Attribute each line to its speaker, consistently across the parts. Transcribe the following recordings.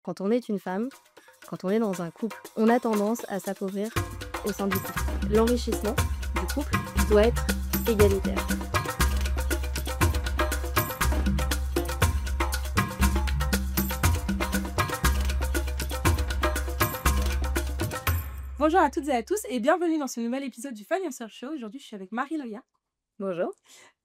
Speaker 1: Quand on est une femme, quand on est dans un couple, on a tendance à s'appauvrir au sein du couple. L'enrichissement du couple doit être égalitaire.
Speaker 2: Bonjour à toutes et à tous et bienvenue dans ce nouvel épisode du Financial Show. Aujourd'hui, je suis avec Marie-Loya.
Speaker 1: Bonjour.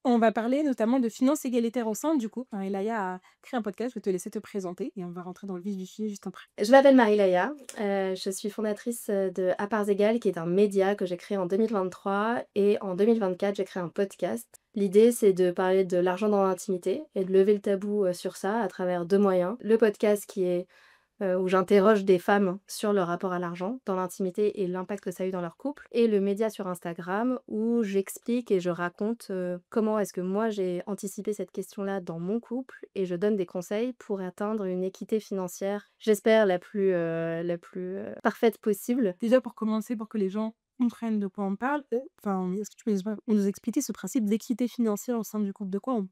Speaker 2: On va parler notamment de finances égalitaires au sein du couple. Marie-Loya a créé un podcast, je vais te laisser te présenter et on va rentrer dans le vif du sujet juste après.
Speaker 1: Je m'appelle Marie-Laya, je suis fondatrice de À parts égales, qui est un média que j'ai créé en 2023 et en 2024, j'ai créé un podcast. L'idée, c'est de parler de l'argent dans l'intimité et de lever le tabou sur ça à travers deux moyens. Le podcast qui est où j'interroge des femmes sur leur rapport à l'argent dans l'intimité et l'impact que ça a eu dans leur couple. Et le média sur Instagram où j'explique et je raconte comment est-ce que moi j'ai anticipé cette question-là dans mon couple et je donne des conseils pour atteindre une équité financière, j'espère la plus parfaite possible.
Speaker 2: Déjà pour commencer, pour que les gens comprennent de quoi on parle, est-ce que tu peux nous expliquer ce principe d'équité financière au sein du couple? De quoi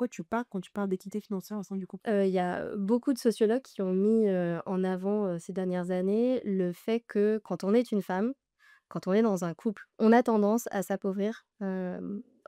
Speaker 2: tu parles quand tu parles d'équité financière au sein du couple?
Speaker 1: Il y a beaucoup de sociologues qui ont mis en avant ces dernières années le fait que quand on est une femme, quand on est dans un couple, on a tendance à s'appauvrir,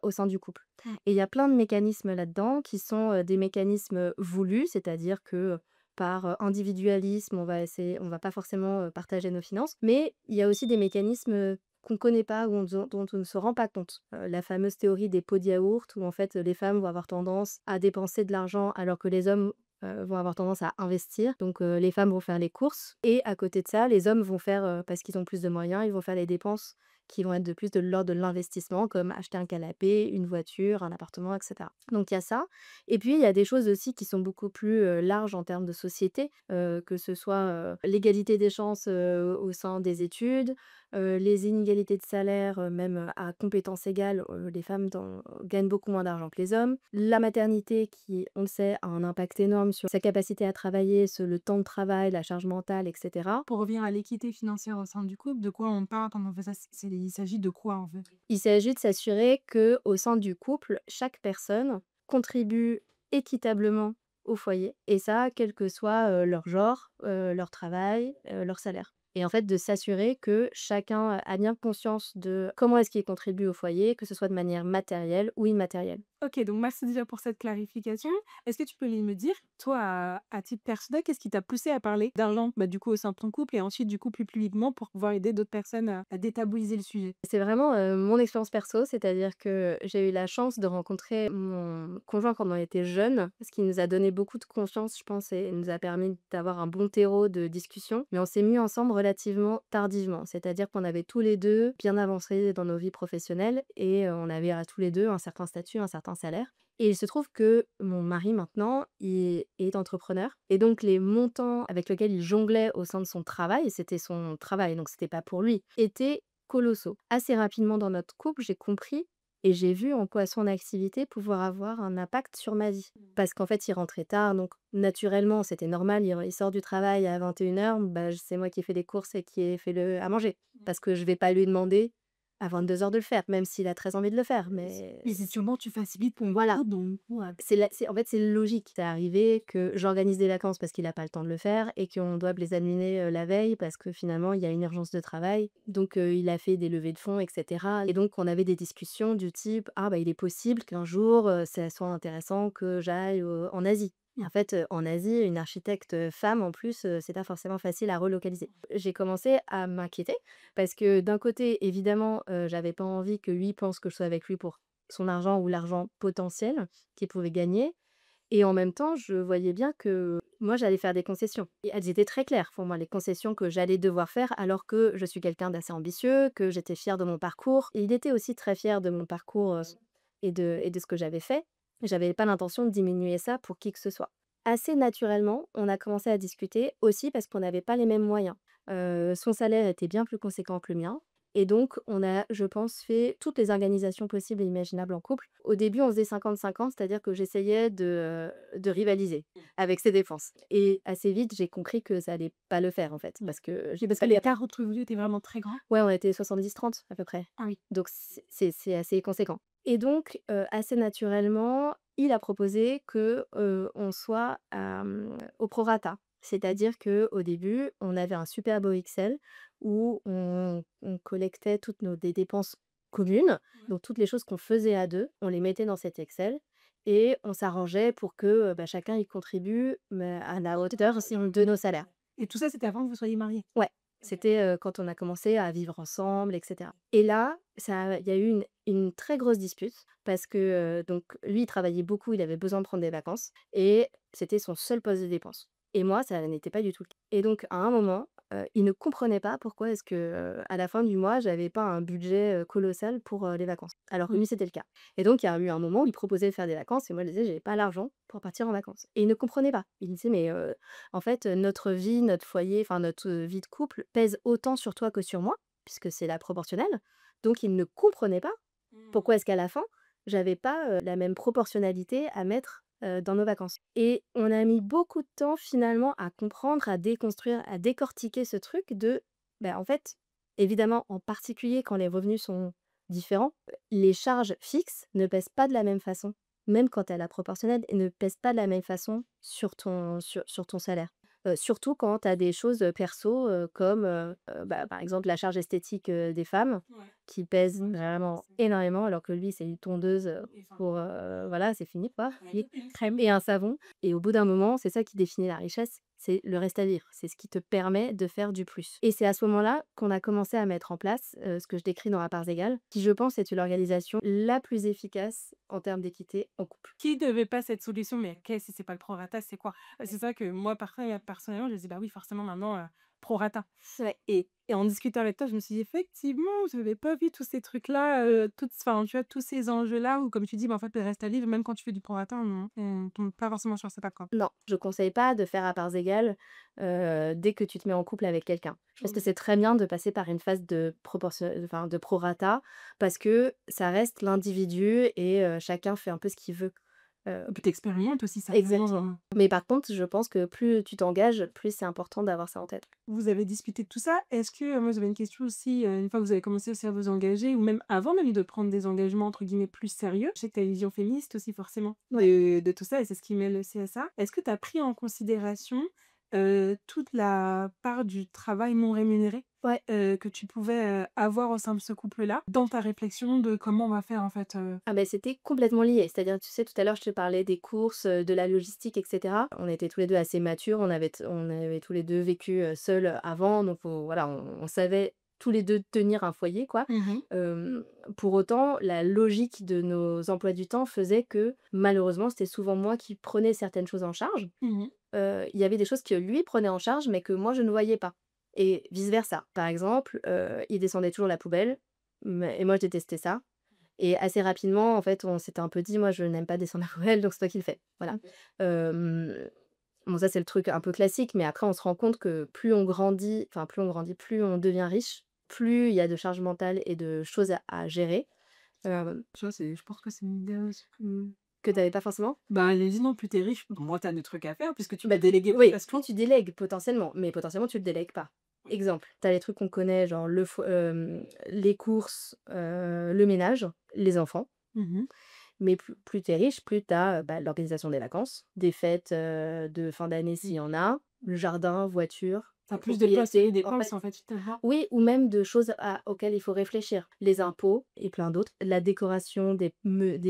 Speaker 1: au sein du couple et il y a plein de mécanismes là-dedans qui sont, des mécanismes voulus, c'est-à-dire que, par, individualisme, on va pas forcément, partager nos finances, mais il y a aussi des mécanismes, qu'on connaît pas ou dont on ne se rend pas compte. La fameuse théorie des pots de yaourt où en fait, les femmes vont avoir tendance à dépenser de l'argent alors que les hommes, vont avoir tendance à investir. Donc, les femmes vont faire les courses et à côté de ça, les hommes vont faire, parce qu'ils ont plus de moyens, ils vont faire les dépenses qui vont être de plus de l'ordre de l'investissement, comme acheter un canapé, une voiture, un appartement, et cetera. Donc il y a ça et puis il y a des choses aussi qui sont beaucoup plus, larges en termes de société, que ce soit, l'égalité des chances, au sein des études, les inégalités de salaire, même, à compétences égales, les femmes gagnent beaucoup moins d'argent que les hommes. La maternité qui, on le sait, a un impact énorme sur sa capacité à travailler, le temps de travail, la charge mentale, et cetera.
Speaker 2: Pour revenir à l'équité financière au sein du couple, de quoi on parle quand on fait ça? Il s'agit de quoi en fait?
Speaker 1: Il s'agit de s'assurer que, au sein du couple, chaque personne contribue équitablement au foyer et ça, quel que soit, leur genre, leur travail, leur salaire et en fait, de s'assurer que chacun a bien conscience de comment est-ce qu'il contribue au foyer, que ce soit de manière matérielle ou immatérielle.
Speaker 2: OK, donc merci déjà pour cette clarification. Est-ce que tu peux me dire, toi, à titre personnel, qu'est-ce qui t'a poussé à parler d'argent, du coup, au sein de ton couple et ensuite, du coup, plus publiquement pour pouvoir aider d'autres personnes à détabouiser le sujet?
Speaker 1: C'est vraiment, mon expérience perso, c'est-à-dire que j'ai eu la chance de rencontrer mon conjoint quand on était jeunes, ce qui nous a donné beaucoup de confiance, je pense et nous a permis d'avoir un bon terreau de discussion. Mais on s'est mis ensemble relativement tardivement, c'est-à-dire qu'on avait tous les 2 bien avancé dans nos vies professionnelles et on avait, tous les 2 un certain statut, un certain salaire. Et il se trouve que mon mari maintenant, il est entrepreneur et donc les montants avec lesquels il jonglait au sein de son travail, et c'était son travail donc c'était pas pour lui, étaient colossaux. Assez rapidement dans notre couple, j'ai compris et j'ai vu en quoi son activité pouvoir avoir un impact sur ma vie. Parce qu'en fait, il rentrait tard, donc naturellement, c'était normal, il sort du travail à 21h, bah, c'est moi qui ai fait les courses et qui ai fait le à manger. Parce que je vais pas lui demander à 22h de le faire, même s'il a très envie de le faire, mais
Speaker 2: Et c'est sûrement tu facilites ton
Speaker 1: voilà.
Speaker 2: couple, donc ouais.
Speaker 1: En fait, c'est logique. C'est arrivé que j'organise des vacances parce qu'il a pas le temps de le faire et qu'on doive les annuler, la veille parce que finalement il y a une urgence de travail. Donc, il a fait des levées de fonds et cetera et donc on avait des discussions du type: «Ah bah, il est possible qu'un jour, ça soit intéressant que j'aille, en Asie». Et en fait, en Asie, une architecte, femme en plus, c'est pas forcément facile à relocaliser. J'ai commencé à m'inquiéter parce que d'un côté, évidemment, j'avais pas envie que lui pense que je sois avec lui pour son argent ou l'argent potentiel qu'il pouvait gagner et en même temps, je voyais bien que moi, j'allais faire des concessions et elles étaient très claires pour moi, les concessions que j'allais devoir faire alors que je suis quelqu'un d'assez ambitieux, que j'étais fière de mon parcours et il était aussi très fier de mon parcours, et de ce que j'avais fait. J'avais pas l'intention de diminuer ça pour qui que ce soit. Assez naturellement, on a commencé à discuter aussi parce qu'on n'avait pas les mêmes moyens. Son salaire était bien plus conséquent que le mien et donc on a, je pense, fait toutes les organisations possibles et imaginables en couple. Au début, on faisait 50-50, c'est-à-dire que j'essayais de rivaliser avec ses dépenses et assez vite, j'ai compris que ça allait pas le faire, en fait, parce que
Speaker 2: OK, parce que l'écart entre vous 2 était vraiment très grand?
Speaker 1: ouais, on était 70-30 à peu près,
Speaker 2: Ah oui.
Speaker 1: donc c'est assez conséquent et donc assez naturellement, il a proposé que, on soit, au prorata. C'est-à-dire qu'au début, on avait un super beau Excel où on collectait toutes nos des dépenses communes,
Speaker 2: Ouais.
Speaker 1: donc toutes les choses qu'on faisait à 2, on les mettait dans cet Excel et on s'arrangeait pour que, bah, chacun y contribue, mais à la hauteur si de nos salaires.
Speaker 2: Et tout ça, c'était avant que vous soyez mariés?
Speaker 1: Ouais,
Speaker 2: OK.
Speaker 1: c'était, quand on a commencé à vivre ensemble et cetera et là, il y a eu une très grosse dispute parce que, donc lui, il travaillait beaucoup, il avait besoin de prendre des vacances et c'était son seul poste de dépense et moi, ça n'était pas du tout le cas et donc à un moment, il ne comprenait pas pourquoi est-ce que, à la fin du mois, j'avais pas un budget, colossal pour, les vacances, alors que
Speaker 2: Mmh.
Speaker 1: lui, c'était le cas et donc il y a eu un moment où il proposait de faire des vacances et moi, je disais: «J'ai pas l'argent pour partir en vacances» et il ne comprenait pas. Il me disait: «Mais, en fait, notre vie, notre foyer, enfin notre, vie de couple pèse autant sur toi que sur moi, puisque c'est la proportionnelle». Donc il ne comprenait pas
Speaker 2: Mmh.
Speaker 1: pourquoi est-ce qu'à la fin, j'avais pas, la même proportionnalité à mettre, dans nos vacances. Et on a mis beaucoup de temps finalement à comprendre, à déconstruire, à décortiquer ce truc de, bah, en fait, évidemment, en particulier quand les revenus sont différents, les charges fixes ne pèsent pas de la même façon, même quand tu as la proportionnelle et ne pèsent pas de la même façon sur ton salaire. Surtout quand tu as des choses, perso, comme, bah, par exemple la charge esthétique, des femmes
Speaker 2: Ouais.
Speaker 1: qui pèse
Speaker 2: Ouais, j'avoue que
Speaker 1: vraiment
Speaker 2: c'est
Speaker 1: énormément alors que lui c'est une tondeuse,
Speaker 2: et enfin,
Speaker 1: pour, voilà, c'est fini quoi
Speaker 2: ouais,
Speaker 1: et
Speaker 2: une
Speaker 1: crème
Speaker 2: crème.
Speaker 1: et un savon et au bout d'un moment, c'est ça qui définit la richesse, c'est le reste à vivre. C'est ce qui te permet de faire du plus et c'est à ce moment-là qu'on a commencé à mettre en place, ce que je décris dans À parts égales, qui je pense est l'organisation la plus efficace en termes d'équité en couple.
Speaker 2: Qui devait pas cette solution? Mais qu'est-ce si c'est pas le prorata, c'est quoi? C'est ça que moi, personnellement, je me dis: «Bah oui, forcément maintenant, prorata».
Speaker 1: Ouais.
Speaker 2: Et en discutant avec toi, je me suis dit: «Effectivement, j'avais pas vu tous ces trucs-là, toutes enfin, tu vois, tous ces enjeux-là où comme tu dis, bah, en fait, le reste à vivre, même quand tu fais du prorata, on tombe pas forcément sur ses pattes, quoi».
Speaker 1: Non, je conseille pas de faire à parts égales, dès que tu te mets en couple avec quelqu'un. Je pense que
Speaker 2: OK.
Speaker 1: c'est très bien de passer par une phase enfin de prorata parce que ça reste l'individu et chacun fait un peu ce qu'il veut.
Speaker 2: Et puis tu expérimentes aussi certainement,
Speaker 1: Exactement.
Speaker 2: genre,
Speaker 1: Mais par contre, je pense que plus tu t'engages, plus c'est important d'avoir ça en tête.
Speaker 2: vous avez discuté de tout ça. Est-ce que, moi j'avais une question aussi, une fois que vous avez commencé aussi à vous engager ou même avant même de prendre des engagements entre guillemets «plus sérieux», je sais que tu as une vision féministe aussi forcément
Speaker 1: Ouais.
Speaker 2: de tout ça et c'est ce qui mène aussi à ça. Est-ce que tu as pris en considération, toute la part du travail non rémunéré,
Speaker 1: Ouais.
Speaker 2: que tu pouvais, avoir au sein de ce couple-là, dans ta réflexion de comment on va faire en fait,
Speaker 1: Ah ben c'était complètement lié. C'est-à-dire, tu sais, tout à l'heure, je te parlais des courses, de la logistique et cetera. On était tous les 2 assez matures, on avait tous les 2 vécu, seuls, avant, donc voilà, on savait tous les 2 tenir un foyer, quoi.
Speaker 2: Mmh.
Speaker 1: Hem, pour autant, la logique de nos emplois du temps faisait que, malheureusement, c'était souvent moi qui prenais certaines choses en charge.
Speaker 2: Mmh.
Speaker 1: Il y avait des choses que lui prenait en charge, mais que moi je ne voyais pas et vice versa. Par exemple, il descendait toujours la poubelle, mais et moi je détestais ça et assez rapidement, en fait, on s'était un peu dit: «Moi, je n'aime pas descendre la poubelle, donc c'est toi qui le fais». Voilà.
Speaker 2: OK.
Speaker 1: Hem, bon ça, c'est le truc un peu classique, mais après on se rend compte que plus on devient riche, plus il y a de charge mentale et de choses à gérer,
Speaker 2: Tu vois, je pense que c'est une idée aussi
Speaker 1: que tu avais pas forcément.
Speaker 2: bah, les dit: «Non, plus tu riche, moins t'as de trucs à faire puisque tu
Speaker 1: Bah,
Speaker 2: peux déléguer plus
Speaker 1: oui, plus
Speaker 2: facilement».
Speaker 1: tu délègues potentiellement, mais potentiellement tu le délègues pas.
Speaker 2: Oui.
Speaker 1: Exemple, tu as les trucs qu'on connaît, genre les courses, le ménage, les enfants,
Speaker 2: Mmh.
Speaker 1: mais plus tu es riche, plus tu as, bah, l'organisation des vacances, des fêtes, de fin d'année s'il y
Speaker 2: Oui.
Speaker 1: en a, le jardin, voiture,
Speaker 2: Tu as plus de place et
Speaker 1: propriété,
Speaker 2: des
Speaker 1: en
Speaker 2: dépenses
Speaker 1: fait
Speaker 2: en fait, finalement.
Speaker 1: oui, ou même de choses auxquelles il faut réfléchir. Les
Speaker 2: Oui.
Speaker 1: impôts et plein d'autres, la décoration, des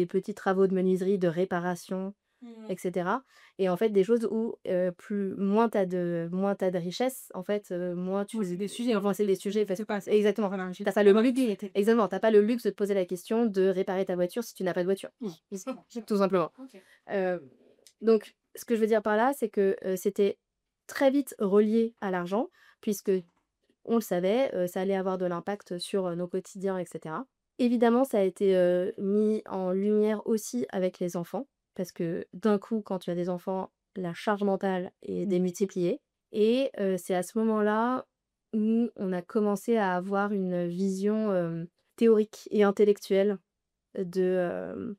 Speaker 1: petits travaux de menuiserie, de réparation et
Speaker 2: Mmh.
Speaker 1: cetera et en fait, des choses où, moins tu de richesse, en fait, moins
Speaker 2: Oui,
Speaker 1: tu
Speaker 2: c'est des sujets en
Speaker 1: enfin,
Speaker 2: fait.
Speaker 1: c'est les sujets
Speaker 2: C'est pas ça.
Speaker 1: exactement.
Speaker 2: Voilà, j'ai
Speaker 1: T'as pas
Speaker 2: la
Speaker 1: le
Speaker 2: variété.
Speaker 1: exactement, tu pas le luxe de te poser la question de réparer ta voiture si tu n'as pas de voiture,
Speaker 2: Oui, justement.
Speaker 1: tout simplement.
Speaker 2: OK.
Speaker 1: Hem, donc ce que je veux dire par là, c'est que, c'était très vite relié à l'argent puisque on le savait, ça allait avoir de l'impact sur, nos quotidiens et cetera. Évidemment, ça a été, mis en lumière aussi avec les enfants, parce que d'un coup, quand tu as des enfants, la charge mentale est
Speaker 2: Mmh.
Speaker 1: démultipliée et c'est à ce moment-là où on a commencé à avoir une vision, théorique et intellectuelle de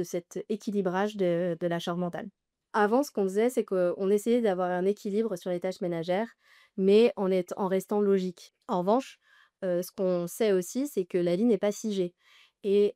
Speaker 1: cet équilibrage de la charge mentale. Avant, ce qu'on faisait, c'est qu'on essayait d'avoir un équilibre sur les tâches ménagères, mais en restant logique. En revanche, ce qu'on sait aussi, c'est que la vie n'est pas figée Et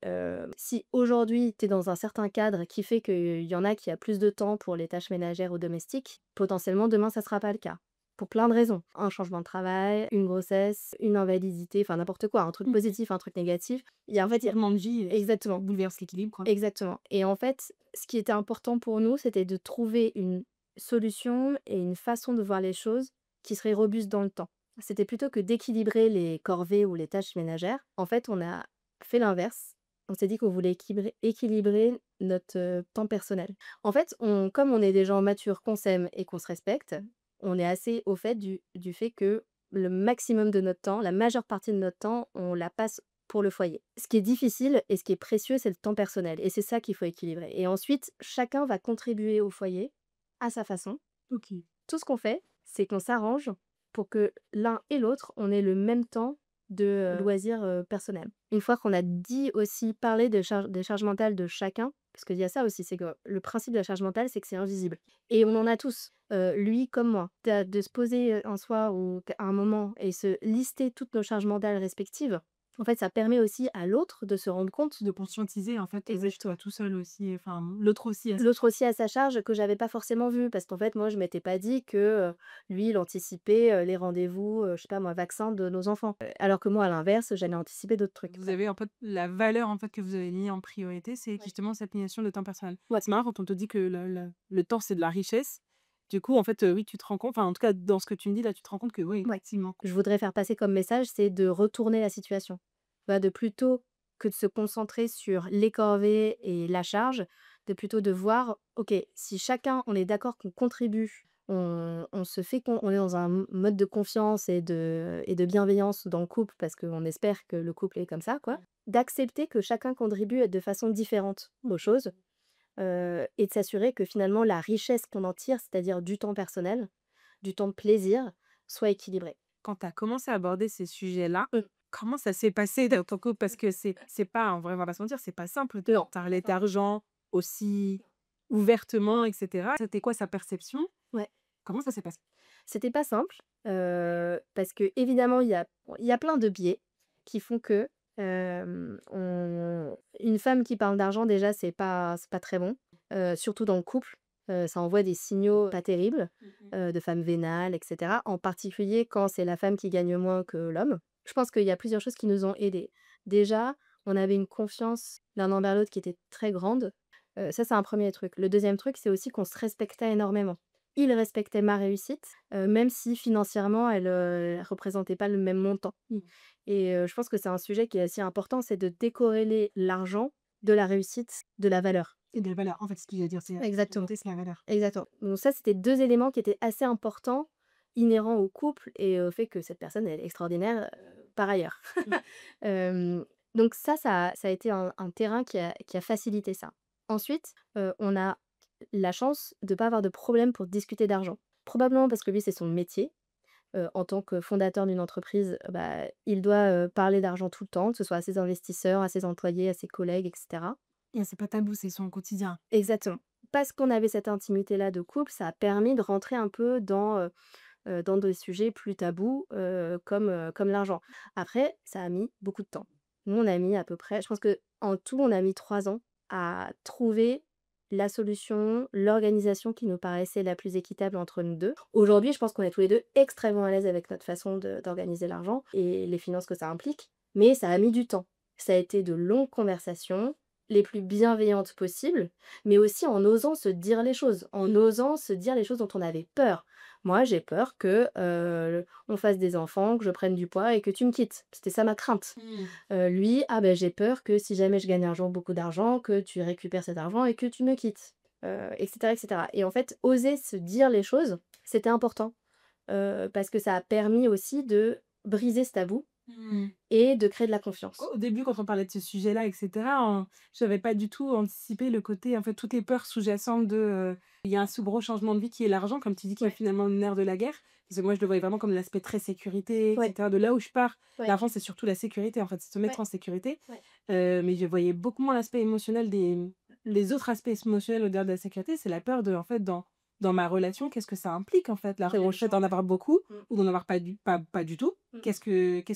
Speaker 1: si aujourd'hui, tu es dans un certain cadre qui fait qu'il y en a qui a plus de temps pour les tâches ménagères ou domestiques, potentiellement demain ça sera pas le cas. Pour plein de raisons. Un changement de travail, une grossesse, une invalidité, enfin n'importe quoi, un truc
Speaker 2: Mmh.
Speaker 1: positif, un truc négatif. En fait, il y a
Speaker 2: Changement de vie, qui
Speaker 1: exactement,
Speaker 2: bouleverse l'équilibre, quoi.
Speaker 1: exactement. Et en fait, ce qui était important pour nous, c'était de trouver une solution et une façon de voir les choses qui serait robuste dans le temps. C'était plutôt que d'équilibrer les corvées ou les tâches ménagères. En fait, on a fait l'inverse. On s'est dit qu'on voulait équilibrer notre temps personnel. En fait, comme on est des gens matures, qu'on s'aime et qu'on se respecte, on est assez au fait du fait que le maximum de notre temps, la majeure partie de notre temps, on la passe pour le foyer. Ce qui est difficile et ce qui est précieux, c'est le temps personnel et c'est ça qu'il faut équilibrer. Et ensuite, chacun va contribuer au foyer à sa façon.
Speaker 2: OK.
Speaker 1: Tout ce qu'on fait, c'est qu'on s'arrange pour que l'un et l'autre, on ait le même temps de loisirs personnels. Une fois qu'on a dit aussi, parler des charges mentales de chacun, parce qu'il y a ça aussi, c'est que le principe de la charge mentale, c'est que c'est invisible. Et on en a tous, lui comme moi. De se poser un soir ou à un moment et se lister toutes nos charges mentales respectives, en fait, ça permet aussi à l'autre de se rendre compte.
Speaker 2: De conscientiser, en fait,
Speaker 1: Exact.
Speaker 2: toi tout seul aussi, enfin, l'autre aussi à
Speaker 1: L'autre aussi a sa charge que j'avais pas forcément vue parce qu'en fait, moi, je m'étais pas dit que, lui, il anticipait, les rendez-vous, je sais pas moi, vaccins de nos enfants. Alors que moi, à l'inverse, j'allais anticiper d'autres trucs.
Speaker 2: vous avez en fait la valeur en fait que vous avez mis en priorité, c'est
Speaker 1: Ouais.
Speaker 2: justement cette notion de temps personnel.
Speaker 1: Ouais.
Speaker 2: C'est marrant quand on te dit que le temps c'est de la richesse. Du coup, en fait, oui, tu te rends compte, enfin en tout cas dans ce que tu me dis là, tu te rends compte que oui,
Speaker 1: Ouais.
Speaker 2: effectivement.
Speaker 1: Je voudrais faire passer comme message, c'est de retourner la situation. Bah, de plutôt que de se concentrer sur les corvées et la charge, de plutôt de voir, OK, si chacun, on est d'accord qu'on contribue, on se fait on est dans un mode de confiance et de bienveillance dans le couple parce qu'on espère que le couple est comme ça, quoi. D'accepter que chacun contribue de façon différente aux choses, et de s'assurer que finalement la richesse qu'on en tire, c'est-à-dire du temps personnel, du temps de plaisir, soit équilibrée.
Speaker 2: Quand tu as commencé à aborder ces sujets-là,
Speaker 1: Mmh.
Speaker 2: comment ça s'est passé dans ton couple? Parce que c'est pas en vrai, on va pas se mentir, c'est pas simple de
Speaker 1: Non.
Speaker 2: parler d'argent aussi ouvertement et cetera. C'était quoi sa perception?
Speaker 1: Ouais.
Speaker 2: Comment ça s'est passé?
Speaker 1: C'était pas simple, parce que évidemment il y a plein de biais qui font que, on une femme qui parle d'argent déjà c'est pas très bon, surtout dans le couple, ça envoie des signaux pas terribles, de femme vénale et cetera. En particulier quand c'est la femme qui gagne moins que l'homme. Je pense qu'il y a plusieurs choses qui nous ont aidés. Déjà, on avait une confiance l'un envers l'autre qui était très grande, ça c'est un premier truc. Le deuxième truc, c'est aussi qu'on se respectait énormément. Il respectait ma réussite, même si financièrement elle représentait pas le même montant.
Speaker 2: Mmh.
Speaker 1: Et je pense que c'est un sujet qui est assez important, c'est de décorréler l'argent de la réussite, de la valeur.
Speaker 2: Et de la valeur, en fait, ce que j'allais dire, c'est
Speaker 1: Exactement,
Speaker 2: monter, c'est la valeur.
Speaker 1: exactement. Donc ça, c'était 2 éléments qui étaient assez importants, inhérents au couple et au fait que cette personne elle est extraordinaire, par ailleurs.
Speaker 2: Mmh.
Speaker 1: Hem, donc ça a été un terrain qui a facilité ça. Ensuite, on a la chance de pas avoir de problème pour discuter d'argent. Probablement parce que lui, c'est son métier. En tant que fondateur d'une entreprise, bah, il doit, parler d'argent tout le temps, que ce soit à ses investisseurs, à ses employés, à ses collègues et cetera.
Speaker 2: Et c'est pas tabou, c'est son quotidien.
Speaker 1: Exactement. Parce qu'on avait cette intimité-là de couple, ça a permis de rentrer un peu dans des sujets plus tabous, comme l'argent. Après, ça a mis beaucoup de temps. Nous, on a mis à peu près je pense qu'en tout, on a mis 3 ans à trouver la solution, l'organisation qui nous paraissait la plus équitable entre nous 2. Aujourd'hui, je pense qu'on est tous les 2 extrêmement à l'aise avec notre façon d'organiser l'argent et les finances que ça implique, mais ça a mis du temps. Ça a été de longues conversations, les plus bienveillantes possibles, mais aussi en osant se dire les choses, en osant se dire les choses dont on avait peur. Moi, j'ai peur que, on fasse des enfants, que je prenne du poids et que tu me quittes. C'était ça ma crainte.
Speaker 2: Mmh.
Speaker 1: Lui: «Ah ben j'ai peur que si jamais je gagne un jour beaucoup d'argent, que tu récupères cet argent et que tu me quittes», et cetera et cetera. Et en fait, oser se dire les choses, c'était important, parce que ça a permis aussi de briser ce tabou
Speaker 2: Mmh.
Speaker 1: et de créer de la confiance.
Speaker 2: Au début, quand on parlait de ce sujet-là et cetera, j'avais pas du tout anticipé le côté en fait, toutes les peurs sous-jacentes de, il y a un ce gros changement de vie qui est l'argent, comme tu dis, qui est
Speaker 1: Ouais,
Speaker 2: finalement le nerf de la guerre. Parce que moi, je le voyais vraiment comme l'aspect très sécurité et
Speaker 1: ouais,
Speaker 2: cetera. De là où je pars,
Speaker 1: ouais,
Speaker 2: l'argent, c'est surtout la sécurité, en fait, c'est se
Speaker 1: ouais,
Speaker 2: mettre en sécurité.
Speaker 1: ouais.
Speaker 2: Mais je voyais beaucoup moins l'aspect émotionnel les autres aspects émotionnels au-delà de la sécurité, c'est la peur de, en fait, dans ma relation, qu'est-ce que ça implique, en fait, le fait d'en avoir beaucoup
Speaker 1: Mmh,
Speaker 2: ou d'en avoir pas du tout?
Speaker 1: mmh.
Speaker 2: Qu'est-ce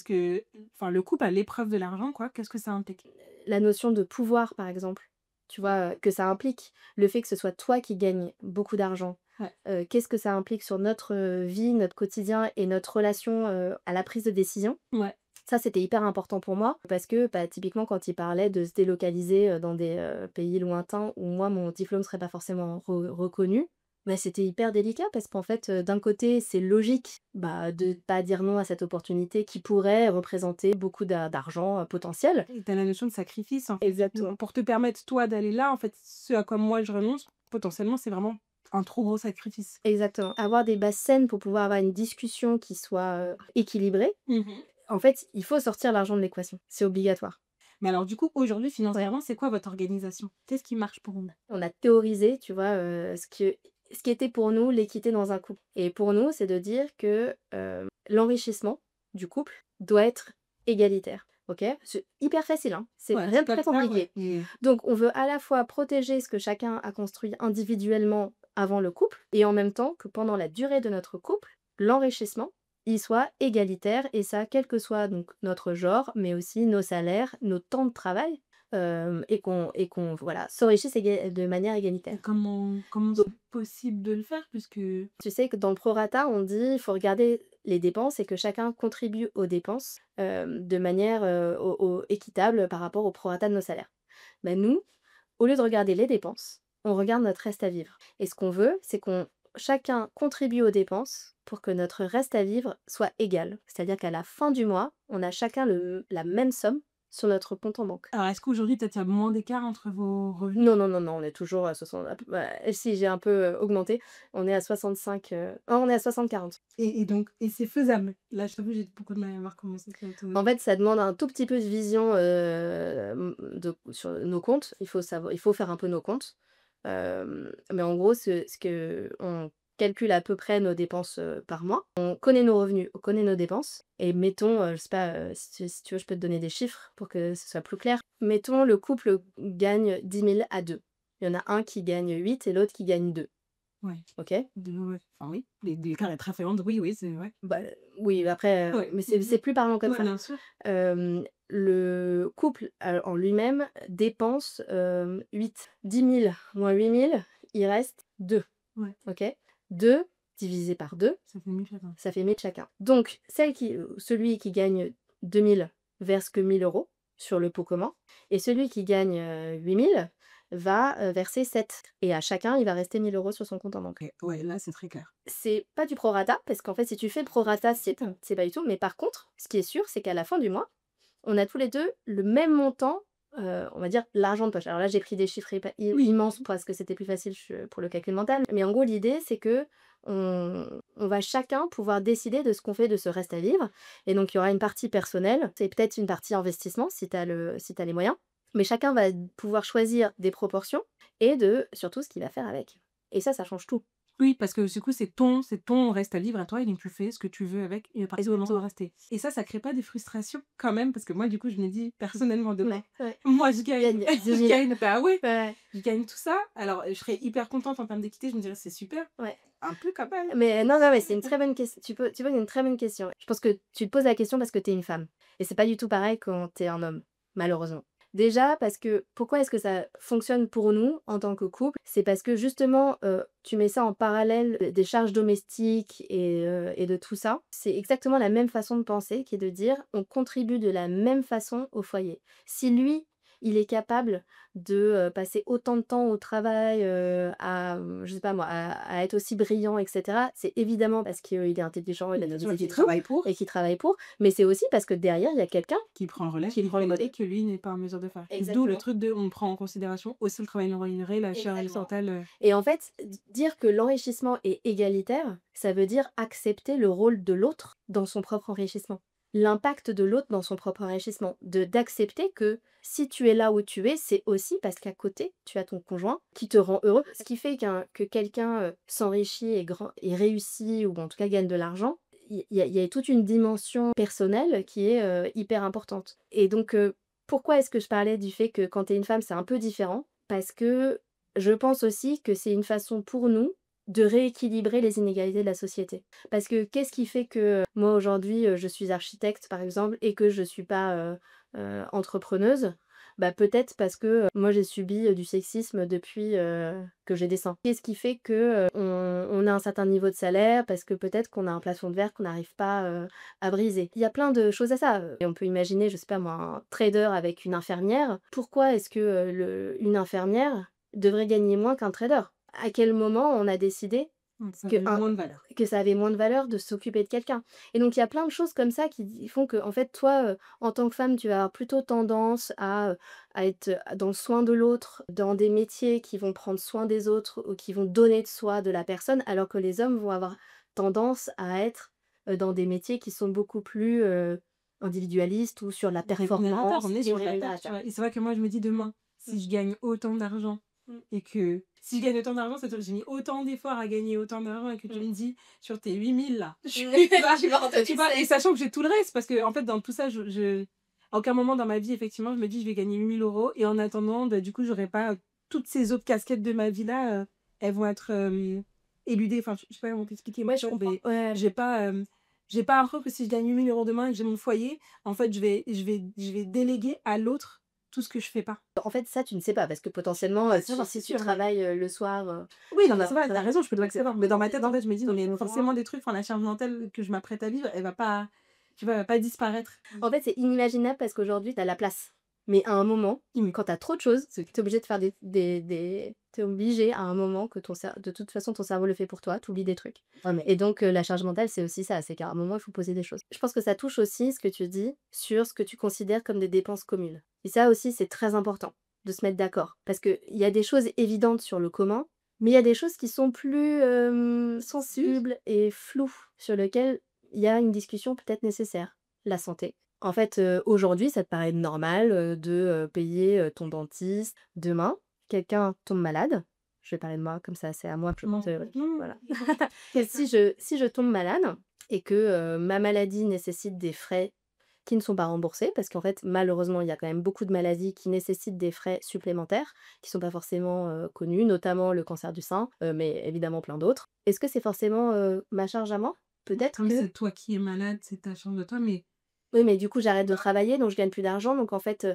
Speaker 2: que enfin, le couple à l'épreuve de l'argent, quoi, qu'est-ce que ça implique?
Speaker 1: la notion de pouvoir, par exemple, tu vois, que ça implique. Le fait que ce soit toi qui gagnes beaucoup d'argent,
Speaker 2: Ouais.
Speaker 1: qu'est-ce que ça implique sur notre, vie, notre quotidien et notre relation, à la prise de décision.
Speaker 2: Ouais.
Speaker 1: Ça, c'était hyper important pour moi parce que, bah, typiquement, quand il parlait de se délocaliser, dans des, pays lointains où moi, mon diplôme serait pas forcément reconnu, bah, c'était hyper délicat parce qu'en fait, d'un côté, c'est logique, bah, de pas dire non à cette opportunité qui pourrait représenter beaucoup d'argent, potentiel.
Speaker 2: Et tu as la notion de sacrifice, en fait.
Speaker 1: Exactement.
Speaker 2: Pour te permettre, toi, d'aller là, en fait, ce à quoi moi je renonce, potentiellement, c'est vraiment un trop gros sacrifice.
Speaker 1: Exactement. Avoir des bases saines pour pouvoir avoir une discussion qui soit, équilibrée,
Speaker 2: Mmh.
Speaker 1: en fait, il faut sortir l'argent de l'équation. C'est obligatoire.
Speaker 2: Mais alors du coup, aujourd'hui, financièrement, c'est quoi votre organisation? Qu'est-ce qui marche pour vous?
Speaker 1: On a théorisé, tu vois, ce qui était pour nous l'équité dans un couple. Et pour nous, c'est de dire que, l'enrichissement du couple doit être égalitaire, OK? C'est hyper facile, hein, c'est
Speaker 2: Ouais,
Speaker 1: rien
Speaker 2: c'est
Speaker 1: de
Speaker 2: comme
Speaker 1: très
Speaker 2: ça, ouais.
Speaker 1: compliqué. Donc on veut à la fois protéger ce que chacun a construit individuellement avant le couple et en même temps que pendant la durée de notre couple, l'enrichissement, il soit égalitaire et ça, quel que soit donc notre genre, mais aussi nos salaires, nos temps de travail, et qu'on voilà, s'enrichisse de manière
Speaker 2: Et
Speaker 1: égalitaire.
Speaker 2: comment
Speaker 1: Donc
Speaker 2: c'est possible de le faire? Puisque
Speaker 1: tu sais que dans le prorata, on dit: «Il faut regarder les dépenses et que chacun contribue aux dépenses, de manière, au équitable par rapport au prorata de nos salaires». Ben nous, au lieu de regarder les dépenses, on regarde notre reste à vivre et ce qu'on veut, c'est qu'on chacun contribue aux dépenses pour que notre reste à vivre soit égal. C'est-à-dire qu'à la fin du mois, on a chacun la même somme sur notre compte en banque.
Speaker 2: alors est-ce qu'aujourd'hui, peut-être, il y a moins d'écart entre vos revenus?
Speaker 1: Non, non, non, non, on est toujours à 60 si j'ai un peu, augmenté, on est à 65, on est à 60-40.
Speaker 2: Et c'est faisable? Là, je t'avoue, j'ai beaucoup de mal à voir comment ça se fait.
Speaker 1: En fait, ça demande un tout petit peu de vision, sur nos comptes. Il faut faire un peu nos comptes. Mais en gros, ce qu'on calcule à peu près nos dépenses, par mois. On connaît nos revenus, on connaît nos dépenses et mettons, je sais pas, si tu veux, je peux te donner des chiffres pour que ce soit plus clair. Mettons, le couple gagne 10 000 à 2. Il y en a un qui gagne 8 et l'autre qui gagne 2.
Speaker 2: Ouais,
Speaker 1: OK?
Speaker 2: ouais, enfin oui, l'écart est très faible. Oui, oui, c'est vrai.
Speaker 1: Bah, oui, après,
Speaker 2: Ouais.
Speaker 1: mais c'est plus parlant comme
Speaker 2: Ouais,
Speaker 1: ça.
Speaker 2: bien sûr.
Speaker 1: Le couple, en lui-même dépense, 10 000 moins 8 000, il reste 2.
Speaker 2: Ouais,
Speaker 1: OK? 2 divisé par 2,
Speaker 2: ça fait mieux chacun.
Speaker 1: ça fait 1 000 chacun. Donc celui qui gagne 2 000 verse que 1 000 € sur le pot commun et celui qui gagne, 8 000 va, verser 7 et à chacun, il va rester 1 000 € sur son compte en banque.
Speaker 2: OK, ouais, là, c'est très clair.
Speaker 1: C'est pas du prorata parce qu'en fait, si tu fais le prorata, c'est pas du tout, mais par contre, ce qui est sûr, c'est qu'à la fin du mois, on a tous les 2 le même montant, on va dire l'argent de poche. Alors là, j'ai pris des chiffres
Speaker 2: Oui.
Speaker 1: immenses parce que c'était plus facile pour le calcul mental. Mais en gros, l'idée, c'est qu'on va chacun pouvoir décider de ce qu'on fait de ce reste à vivre et donc il y aura une partie personnelle, c'est peut-être une partie investissement si tu les moyens. Mais chacun va pouvoir choisir des proportions et surtout ce qu'il va faire avec. Et ça change tout.
Speaker 2: Oui, parce que du coup, c'est ton reste à vivre à toi et donc tu fais ce que tu veux avec et à partir du moment où ça doit rester. Et ça crée pas des frustrations quand même? Parce que moi, du coup, je me dis personnellement demain,
Speaker 1: Ouais, ouais.
Speaker 2: moi je gagne
Speaker 1: Gagne
Speaker 2: je
Speaker 1: 10 000.
Speaker 2: gagne, bah ouais,
Speaker 1: Ouais,
Speaker 2: je gagne tout ça. Alors, je serais hyper contente en termes d'équité, je me dirais: «C'est super».
Speaker 1: ouais.
Speaker 2: Un peu quand même.
Speaker 1: Mais non, non, mais c'est une très bonne question. Tu poses une très bonne question. Je pense que tu te poses la question parce que tu es une femme et c'est pas du tout pareil quand tu es un homme, malheureusement. Déjà parce que pourquoi est-ce que ça fonctionne pour nous en tant que couple? C'est parce que justement, tu mets ça en parallèle des charges domestiques et de tout ça. C'est exactement la même façon de penser qui est de dire: «On contribue de la même façon au foyer». Si lui, il est capable de, passer autant de temps au travail, je sais pas moi, à être aussi brillant et cetera. C'est évidemment parce qu'il est intelligent, il a
Speaker 2: Bien
Speaker 1: des
Speaker 2: sûr, qui
Speaker 1: études
Speaker 2: travaille pour,
Speaker 1: et qu'il travaille pour, mais c'est aussi parce que derrière, il y a quelqu'un
Speaker 2: qui prend le relais
Speaker 1: qui prend les
Speaker 2: et
Speaker 1: modèles.
Speaker 2: que lui n'est pas en mesure de faire. D'où le
Speaker 1: Exactement,
Speaker 2: truc de on prend en considération aussi le travail non rémunéré, la charge
Speaker 1: exactement.
Speaker 2: mentale,
Speaker 1: Et en fait, dire que l'enrichissement est égalitaire, ça veut dire accepter le rôle de l'autre dans son propre enrichissement. L'impact de l'autre dans son propre enrichissement. D'accepter que si tu es là où tu es, c'est aussi parce qu'à côté, tu as ton conjoint qui te rend heureux. Ce qui fait que quelqu'un s'enrichit et réussit, ou en tout cas gagne de l'argent, il y a toute une dimension personnelle qui est hyper importante. Et donc, pourquoi est-ce que je parlais du fait que quand tu es une femme, c'est un peu différent? Parce que je pense aussi que c'est une façon pour nous de rééquilibrer les inégalités de la société. Parce que qu'est-ce qui fait que moi aujourd'hui, je suis architecte par exemple et que je suis pas, entrepreneuse? Bah, peut-être parce que, moi j'ai subi, du sexisme depuis, que j'ai des seins. Qu'est-ce qui fait que, on a un certain niveau de salaire? Parce que peut-être qu'on a un plafond de verre qu'on n'arrive pas, à briser. Il y a plein de choses à ça, et on peut imaginer, je sais pas moi, un trader avec une infirmière. Pourquoi est-ce que, une infirmière devrait gagner moins qu'un trader? À quel moment on a décidé
Speaker 2: Ça
Speaker 1: que
Speaker 2: a moins de valeur.
Speaker 1: que ça avait moins de valeur de s'occuper de quelqu'un? Et donc il y a plein de choses comme ça qui font que en fait, toi, en tant que femme, tu vas avoir plutôt tendance à être, dans le soin de l'autre, dans des métiers qui vont prendre soin des autres ou qui vont donner de soi, de la personne, alors que les hommes vont avoir tendance à être, dans des métiers qui sont beaucoup plus, individualistes ou sur la
Speaker 2: Rémunérateur,
Speaker 1: performance
Speaker 2: on est
Speaker 1: et
Speaker 2: sur la tâche, tu
Speaker 1: rémunérateurs.
Speaker 2: vois? Et c'est vrai que moi, je me dis demain,
Speaker 1: Mmh.
Speaker 2: si je gagne autant d'argent
Speaker 1: Mmh.
Speaker 2: et que si je gagne autant d'argent, c'est-à-dire que j'ai mis autant d'efforts à gagner autant d'argent et que tu
Speaker 1: Mmh.
Speaker 2: me dis: «Sur tes 8 000 là, je suis là»,
Speaker 1: Tu vas en
Speaker 2: tu vois? Et
Speaker 1: donner.
Speaker 2: sachant que j'ai tout le reste parce qu'en fait, dans tout ça, à aucun moment dans ma vie, effectivement, je me dis: «Je vais gagner 8 000 € et en attendant, bah, du coup, j'aurai pas toutes ces autres casquettes de ma vie là, elles vont être, éludées». Enfin, je sais pas comment t'expliquer,
Speaker 1: Ouais, je
Speaker 2: mais
Speaker 1: comprends. Ouais.
Speaker 2: j'ai pas l'impression que si je gagne 8 000 € demain et que j'ai mon foyer, en fait, je vais déléguer à l'autre tout ce que je fais pas.
Speaker 1: En fait, ça, tu ne sais pas parce que potentiellement,
Speaker 2: Ah ça,
Speaker 1: si
Speaker 2: j'en suis
Speaker 1: si tu
Speaker 2: sûre, ouais.
Speaker 1: travailles, le soir,
Speaker 2: Oui, non, mais
Speaker 1: alors
Speaker 2: c'est vrai, tu raison, je peux pas savoir. Mais dans ma tête, en fait, je me dis: «Non, mais
Speaker 1: Mmh.
Speaker 2: forcément des trucs, enfin, la charge mentale que je m'apprête à vivre, elle va pas, tu vois, elle va pas disparaître».
Speaker 1: En fait, c'est inimaginable parce qu'aujourd'hui, tu as la place. Mais à un moment,
Speaker 2: Oui.
Speaker 1: quand tu as trop de choses, tu es obligé de faire des tu es obligé à un moment que ton cer de toute façon, ton cerveau le fait pour toi, tu oublies des trucs.
Speaker 2: Ouais, mais
Speaker 1: Et donc la charge mentale, c'est aussi ça, c'est qu'à un moment, il faut poser des choses. Je pense que ça touche aussi ce que tu dis sur ce que tu considères comme des dépenses communes. Et ça aussi, c'est très important de se mettre d'accord. Parce qu'il y a des choses évidentes sur le commun, mais il y a des choses qui sont plus, sensibles et floues, sur lesquelles il y a une discussion peut-être nécessaire. La santé. En fait, aujourd'hui, ça te paraît normal, de, payer, ton dentiste. Demain, quelqu'un tombe malade, je vais parler de moi comme ça, c'est à moi que je
Speaker 2: non,
Speaker 1: te
Speaker 2: non,
Speaker 1: voilà. Si je tombe malade et que, ma maladie nécessite des frais qui ne sont pas remboursés, parce qu'en fait, malheureusement, il y a quand même beaucoup de maladies qui nécessitent des frais supplémentaires, qui sont pas forcément, connus, notamment le cancer du sein, mais évidemment plein d'autres. Est-ce que c'est forcément, ma charge à moi? Peut-être
Speaker 2: comme
Speaker 1: que
Speaker 2: c'est toi qui es malade, c'est ta charge de toi, mais
Speaker 1: oui, mais du coup, j'arrête de travailler, donc je gagne plus d'argent, donc en fait,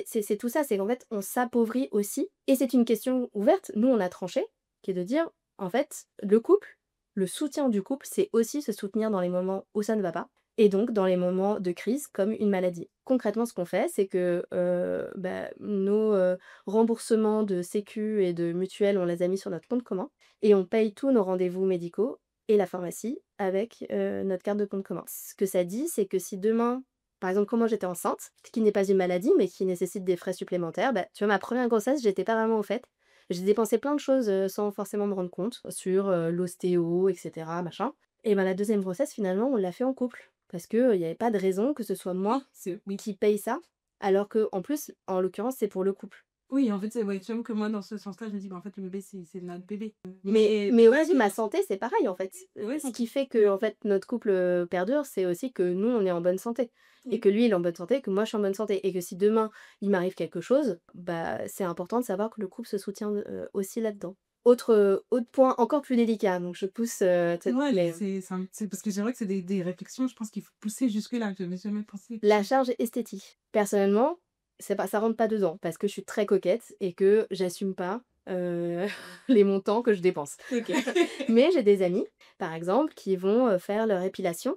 Speaker 1: c'est tout ça, c'est qu'en fait, on s'appauvrit aussi et c'est une question ouverte. Nous, on a tranché, qui est de dire, en fait, le couple, le soutien du couple, c'est aussi se soutenir dans les moments où ça ne va pas et donc dans les moments de crise comme une maladie. Concrètement, ce qu'on fait, c'est que, nos, remboursements de sécu et de mutuelle, on les a mis sur notre compte commun et on paye tous nos rendez-vous médicaux et la pharmacie avec, notre carte de compte commun. Ce que ça dit, c'est que si demain, par exemple, quand moi j'étais enceinte, ce qui n'est pas une maladie, mais qui nécessite des frais supplémentaires, bah, tu vois, ma première grossesse, j'étais pas vraiment au fait. J'ai dépensé plein de choses, sans forcément me rendre compte sur, l'ostéo et cetera, machin et ben, la deuxième grossesse, finalement, on l'a fait en couple parce que, il y avait pas de raison que ce soit moi
Speaker 2: oui.
Speaker 1: qui paye ça, alors que en plus, en l'occurrence, c'est pour le couple.
Speaker 2: Oui, en fait, c'est ouais, j'avoue que moi, dans ce sens-là, je me dis: «Bah, en fait, le bébé, c'est notre bébé».
Speaker 1: Mais
Speaker 2: Mais
Speaker 1: mais
Speaker 2: ouais,
Speaker 1: aussi ma santé, c'est pareil, en fait.
Speaker 2: ouais,
Speaker 1: Ce
Speaker 2: donc
Speaker 1: qui fait que en fait, notre couple, perdure, c'est aussi que nous, on est en bonne santé et
Speaker 2: oui.
Speaker 1: que lui, il est en bonne santé et que moi, je suis en bonne santé et que si demain, il m'arrive quelque chose, bah, c'est important de savoir que le couple se soutient, aussi là-dedans. Autre point encore plus délicat, donc je pousse, tu
Speaker 2: Ouais,
Speaker 1: mais
Speaker 2: c'est parce que c'est vrai que c'est des réflexions, je pense qu'il faut pousser jusque-là, j'avais jamais pensé.
Speaker 1: la charge esthétique. Personnellement, c'est pas ça rentre pas dedans parce que je suis très coquette et que j'assume pas, les montants que je dépense.
Speaker 2: OK.
Speaker 1: Mais j'ai des amies, par exemple, qui vont, faire leur épilation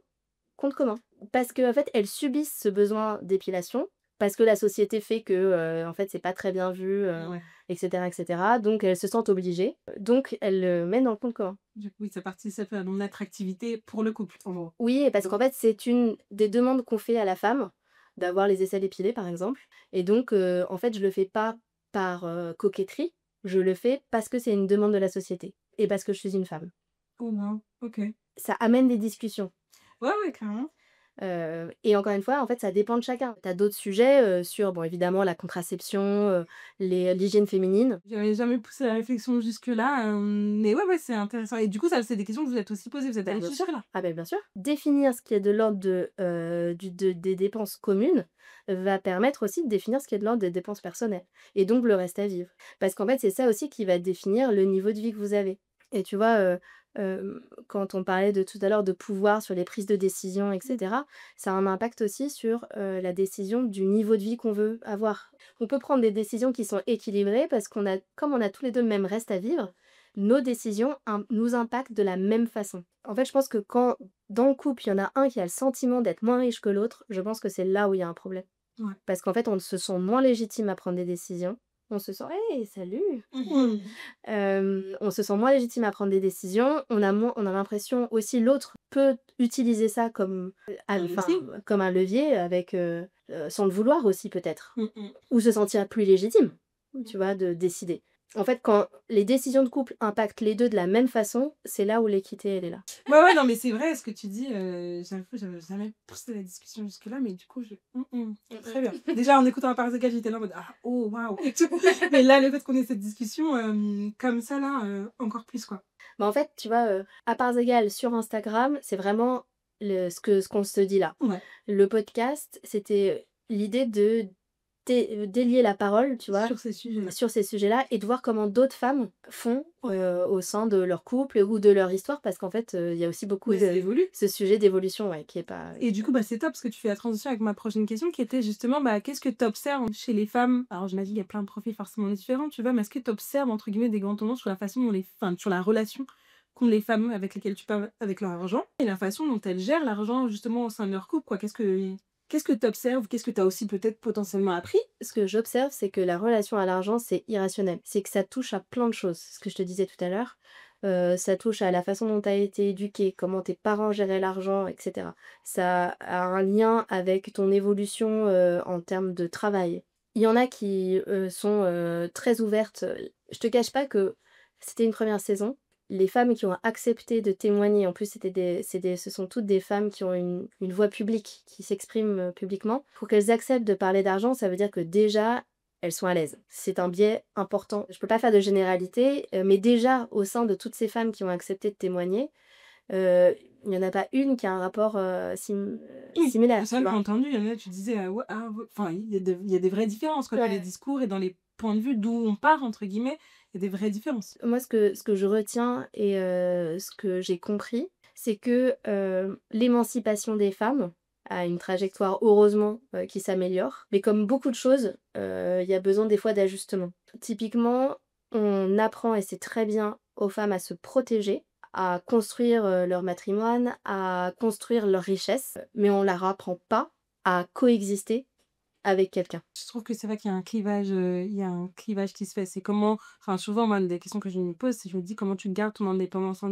Speaker 1: compte commun. Parce qu'en fait, elles subissent ce besoin d'épilation, parce que la société fait que, en fait, c'est pas très bien vu,
Speaker 2: Ouais,
Speaker 1: et cetera, donc elles se sentent obligées, donc elles le mettent dans le compte commun.
Speaker 2: du coup, oui, ça participe à mon attractivité pour le couple, en gros.
Speaker 1: Oui et parce qu'en fait, c'est une des demandes qu'on fait à la femme, d'avoir les aisselles épilées, par exemple et donc en fait, je le fais pas par, coquetterie, je le fais parce que c'est une demande de la société et parce que je suis une femme.
Speaker 2: Oh wow, OK.
Speaker 1: Ça amène des discussions.
Speaker 2: Ouais, ouais, carrément.
Speaker 1: Et encore une fois, en fait, ça dépend de chacun. Tu as d'autres sujets, sur, bon, évidemment, la contraception, l'hygiène féminine.
Speaker 2: J'avais jamais poussé la réflexion jusque-là, mais ouais, ouais, c'est intéressant et du coup, ça, c'est des questions que vous êtes aussi posées, vous êtes
Speaker 1: Bah,
Speaker 2: allées
Speaker 1: bien sûr.
Speaker 2: jusque-là?
Speaker 1: Ah ben bien sûr. Définir ce qui est de l'ordre des dépenses communes, va permettre aussi de définir ce qui est de l'ordre des dépenses personnelles et donc le reste à vivre. Parce qu'en fait, c'est ça aussi qui va définir le niveau de vie que vous avez et tu vois, quand on parlait de tout à l'heure de pouvoir sur les prises de décision et cetera, ça a un impact aussi sur, la décision du niveau de vie qu'on veut avoir. On peut prendre des décisions qui sont équilibrées parce qu'on a comme on a tous les 2 le même reste à vivre, nos décisions nous impactent de la même façon. En fait, je pense que quand dans le couple, il y en a un qui a le sentiment d'être moins riche que l'autre, je pense que c'est là où il y a un problème.
Speaker 2: Ouais.
Speaker 1: Parce qu'en fait, on se sent moins légitime à prendre des décisions. On se sent: «Hey, salut!»
Speaker 2: Mmh.
Speaker 1: On se sent moins légitime à prendre des décisions. On a l'impression aussi l'autre peut utiliser ça comme,
Speaker 2: Un levier.
Speaker 1: comme un levier avec, sans le vouloir aussi peut-être.
Speaker 2: Mmh mh.
Speaker 1: Ou se sentir plus légitime, tu vois, de décider. En fait, quand les décisions de couple impactent les 2 de la même façon, c'est là où l'équité, elle est là.
Speaker 2: Ouais, ouais, non, mais c'est vrai ce que tu dis, j'avoue, j'avais jamais poussé la discussion jusque-là, mais du coup, très bien. Déjà, en écoutant un part égale, j'étais là en mode: «Ah, oh, waouh!» et tout. Mais là, le fait qu'on ait cette discussion, comme ça, là, encore plus, quoi.
Speaker 1: Mais en fait, tu vois, à parts égales sur Instagram, c'est vraiment ce qu'on se dit là.
Speaker 2: Ouais,
Speaker 1: Le podcast, c'était l'idée de délier la parole, tu vois,
Speaker 2: sur ces sujets-là.
Speaker 1: sur ces sujets-là et de voir comment d'autres femmes font, au sein de leur couple ou de leur histoire parce qu'en fait, il y a aussi beaucoup
Speaker 2: Mais ça
Speaker 1: de
Speaker 2: évolue.
Speaker 1: ce sujet d'évolution, ouais, qui est pas
Speaker 2: Et du coup, bah, c'est top parce que tu fais la transition avec ma prochaine question qui était justement, bah, qu'est-ce que tu observes chez les femmes? Alors j'imagine qu'il y a plein de profils forcément différents, tu vois? Mais est-ce que tu observes entre guillemets «des grandes tendances» sur la façon dont sur la relation qu'ont les femmes avec lesquelles tu parles avec leur argent et la façon dont elles gèrent l'argent justement au sein de leur couple, quoi? Qu'est-ce que tu observes? Qu'est-ce que tu as aussi peut-être potentiellement appris?
Speaker 1: ce que j'observe, c'est que la relation à l'argent, c'est irrationnel. C'est que ça touche à plein de choses, ce que je te disais tout à l'heure. Ça touche à la façon dont tu as été éduqué, comment tes parents géraient l'argent et cetera. Ça a un lien avec ton évolution, en termes de travail. Il y en a qui, sont, très ouvertes, je te cache pas que c'était une première saison. Les femmes qui ont accepté de témoigner, en plus ce sont toutes des femmes qui ont une voix publique, qui s'expriment, publiquement. Pour qu'elles acceptent de parler d'argent, ça veut dire que déjà, elles sont à l'aise. C'est un biais important. Je peux pas faire de généralité, mais déjà au sein de toutes ces femmes qui ont accepté de témoigner, il y en a pas une qui a un rapport,
Speaker 2: Oui,
Speaker 1: similaire,
Speaker 2: ça,
Speaker 1: tu
Speaker 2: j'ai
Speaker 1: vois?
Speaker 2: entendu, il y en a, tu disais: «Ah ouais, ah ouais», enfin, il y a des vraies différences, quoi, dans les
Speaker 1: Ouais.
Speaker 2: discours et dans les points de vue d'où on part, entre guillemets, il y a des vraies différences.
Speaker 1: Moi, ce que je retiens et ce que j'ai compris, c'est que, l'émancipation des femmes a une trajectoire heureusement, qui s'améliore. Mais comme beaucoup de choses, il y a besoin des fois d'ajustements. Typiquement, on apprend et c'est très bien aux femmes à se protéger, à construire, leur matrimoine, à construire leur richesse, mais on leur apprend pas à coexister avec quelqu'un.
Speaker 2: Je trouve que c'est vrai qu'il y a un clivage, qui se fait. C'est comment enfin, souvent, moi, une des questions que je me pose, c'est je me dis: «Comment tu gardes ton indépendance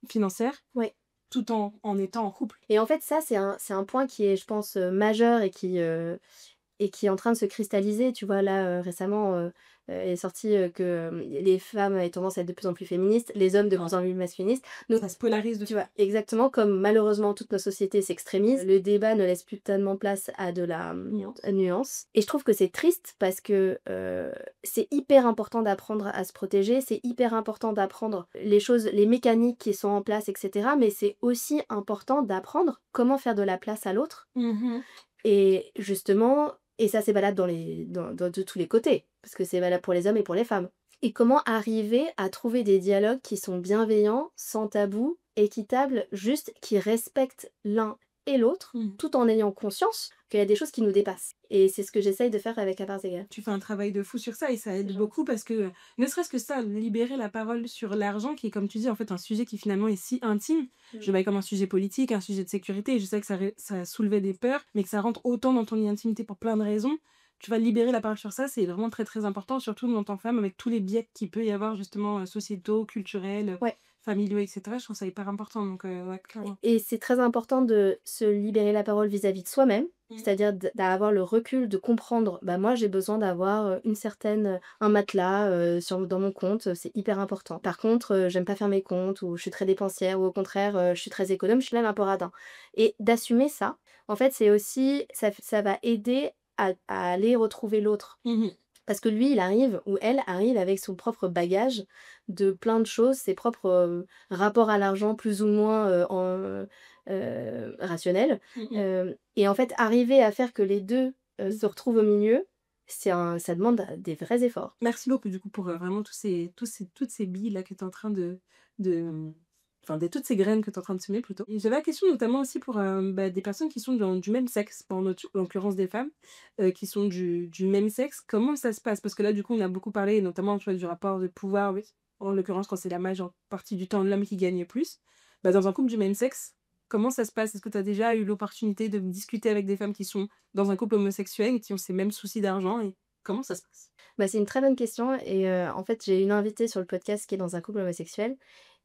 Speaker 2: financière
Speaker 1: Ouais.
Speaker 2: tout en étant en couple?»
Speaker 1: Et en fait, ça, c'est un point qui est, je pense, majeur et qui est en train de se cristalliser. Tu vois, là, récemment, est sorti, que, les femmes avaient tendance à être de plus en plus féministes, les hommes de
Speaker 2: Ouais,
Speaker 1: plus en plus masculinistes. Donc,
Speaker 2: ça se polarise de
Speaker 1: tu vois, exactement comme malheureusement toute notre société s'extrémise, le débat ne laisse plus tellement place à de la,
Speaker 2: nuance.
Speaker 1: nuance. Et je trouve que c'est triste parce que, c'est hyper important d'apprendre à se protéger, c'est hyper important d'apprendre les choses, les mécaniques qui sont en place et cetera, mais c'est aussi important d'apprendre comment faire de la place à l'autre
Speaker 2: Mmh.
Speaker 1: et justement et ça c'est valable dans de tous les côtés, parce que c'est valable pour les hommes et pour les femmes. Et comment arriver à trouver des dialogues qui sont bienveillants, sans tabou, équitables, juste, qui respectent l'un et l'autre,
Speaker 2: Mmh.
Speaker 1: tout en ayant conscience qu'il y a des choses qui nous dépassent. Et c'est ce que j'essaye de faire avec À parts égales.
Speaker 2: Tu fais un travail de fou sur ça et ça
Speaker 1: C'est
Speaker 2: aide
Speaker 1: gentil.
Speaker 2: beaucoup parce que, ne serait-ce que ça, libérer la parole sur l'argent qui est, comme tu dis, en fait, un sujet qui finalement est si intime. Je le voyais comme un sujet politique, un sujet de sécurité et je sais que ça soulevait des peurs, mais que ça rentre autant dans ton intimité pour plein de raisons. Tu vas libérer la parole sur ça, c'est vraiment très, très important, surtout en tant que femme avec tous les biais qu'il peut y avoir justement, sociétaux, culturels,
Speaker 1: Ouais.
Speaker 2: familiaux et cetera. Je trouve ça hyper important donc ouais, clairement.
Speaker 1: Et c'est très important de se libérer la parole vis-à-vis de soi-même,
Speaker 2: Mmh.
Speaker 1: c'est-à-dire d'avoir le recul, de comprendre, bah, moi j'ai besoin d'avoir, une certaine, un matelas, dans mon compte, c'est hyper important. Par contre, j'aime pas faire mes comptes ou je suis très dépensière ou au contraire, je suis très économe, je suis même un peu radin. Et d'assumer ça, en fait, c'est aussi ça va aider à aller retrouver l'autre.
Speaker 2: Mmh.
Speaker 1: Parce que lui, il arrive ou elle arrive avec son propre bagage de plein de choses, ses propres, rapports à l'argent plus ou moins, rationnels.
Speaker 2: Mmh mh.
Speaker 1: Et en fait, arriver à faire que les 2
Speaker 2: Mmh.
Speaker 1: se retrouvent au milieu, ça demande des vrais efforts.
Speaker 2: Merci beaucoup du coup pour, vraiment toutes ces billes là que tu es en train de, enfin, toutes ces graines que tu es en train de semer plutôt. Et j'avais la question notamment aussi pour des personnes qui sont du même sexe, en l'occurrence des femmes, qui sont du même sexe. Comment ça se passe? Parce que là, du coup, on a beaucoup parlé, notamment tu vois, du rapport de pouvoir, oui. En l'occurrence, quand c'est la majeure partie du temps l'homme qui gagne plus. Dans un couple du même sexe, comment ça se passe? Est-ce que tu as déjà eu l'opportunité de discuter avec des femmes qui sont dans un couple homosexuel et qui ont ces mêmes soucis d'argent et comment ça se passe?
Speaker 1: Bah, c'est une très bonne question et en fait, j'ai une invitée sur le podcast qui est dans un couple homosexuel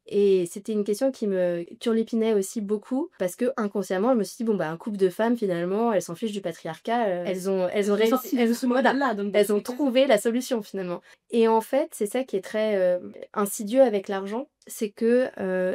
Speaker 1: et c'était une question qui me turlupinait aussi beaucoup parce que inconsciemment, je me suis dit: «Bon, bah, un couple de femmes finalement, elles s'en fichent du patriarcat, elles ont
Speaker 2: Elles sont
Speaker 1: réussi,
Speaker 2: sorties de ce
Speaker 1: voilà,
Speaker 2: modèle-là, donc dans
Speaker 1: elles
Speaker 2: tous
Speaker 1: ont
Speaker 2: les cas,
Speaker 1: trouvé la solution finalement» et en fait, c'est ça qui est très, insidieux avec l'argent, c'est que,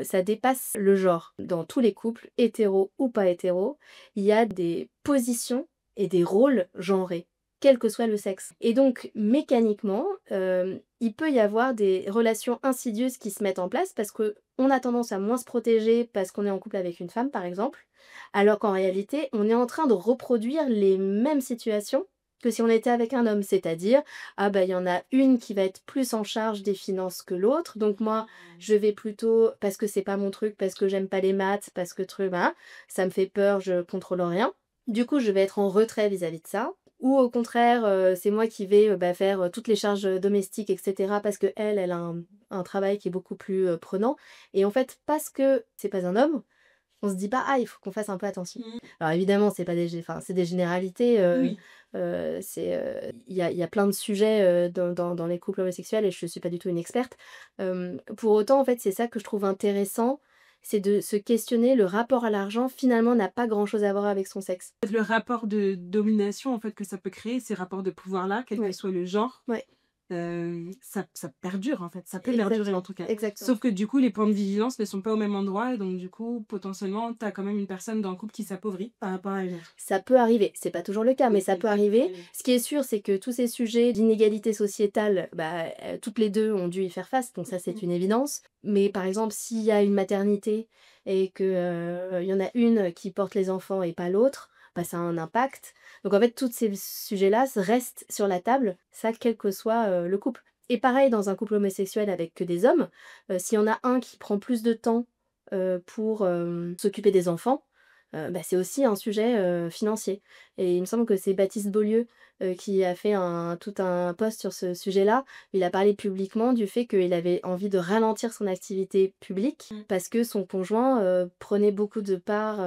Speaker 1: ça dépasse le genre. Dans tous les couples, hétéros ou pas hétéros, il y a des positions et des rôles genrés, quel que soit le sexe et donc mécaniquement, il peut y avoir des relations insidieuses qui se mettent en place parce qu'on a tendance à moins se protéger parce qu'on est en couple avec une femme, par exemple, alors qu'en réalité, on est en train de reproduire les mêmes situations que si on était avec un homme. C'est-à-dire, ah bah, il y en a une qui va être plus en charge des finances que l'autre, donc moi, je vais plutôt parce que c'est pas mon truc, parce que j'aime pas les maths, parce que truc, bah, ça me fait peur, je contrôle rien. Du coup, je vais être en retrait vis-à-vis de ça. Ou au contraire, c'est moi qui vais, faire, toutes les charges, domestiques et cetera parce qu'elle, elle a un travail qui est beaucoup plus, prenant et en fait, parce que c'est pas un homme, on se dit pas: «Ah, il faut qu'on fasse un peu attention».
Speaker 2: Mmh.
Speaker 1: Alors évidemment, c'est pas des gé enfin, c'est des généralités,
Speaker 2: Oui.
Speaker 1: il y a plein de sujets, dans les couples homosexuels et je suis pas du tout une experte. Pour autant, en fait, c'est ça que je trouve intéressant, c'est de se questionner. Le rapport à l'argent, finalement, n'a pas grand-chose à voir avec son sexe.
Speaker 2: Le rapport de domination, en fait, que ça peut créer, ces rapports de pouvoir-là, quel que
Speaker 1: Ouais,
Speaker 2: soit le genre,
Speaker 1: ouais,
Speaker 2: ça perdure, en fait, ça peut perdurer, en
Speaker 1: exactement,
Speaker 2: tout cas.
Speaker 1: exactement.
Speaker 2: Sauf que, du coup, les points de vigilance ne sont pas au même endroit et donc du coup, potentiellement, tu as quand même une personne dans le couple qui s'appauvrit par rapport à une autre.
Speaker 1: Ça peut arriver, c'est pas toujours le cas, mais
Speaker 2: Oui,
Speaker 1: ça peut
Speaker 2: exactement,
Speaker 1: arriver.
Speaker 2: oui.
Speaker 1: Ce qui est sûr, c'est que tous ces sujets d'inégalité sociétale, bah, toutes les 2 ont dû y faire face, donc ça, c'est
Speaker 2: Mmh.
Speaker 1: une évidence. Mais par exemple, s'il y a une maternité et que, il y en a une qui porte les enfants et pas l'autre, bah, ça a un impact. Donc en fait, tous ces sujets-là restent sur la table, ça, quel que soit, le couple. Et pareil dans un couple homosexuel avec que des hommes, s'il y en a un qui prend plus de temps, pour, s'occuper des enfants, bah, c'est aussi un sujet, financier et il me semble que c'est Baptiste Beaulieu, qui a fait tout un post sur ce sujet-là. Il a parlé publiquement du fait qu'il avait envie de ralentir son activité publique
Speaker 2: Mmh.
Speaker 1: parce que son conjoint, prenait beaucoup de part,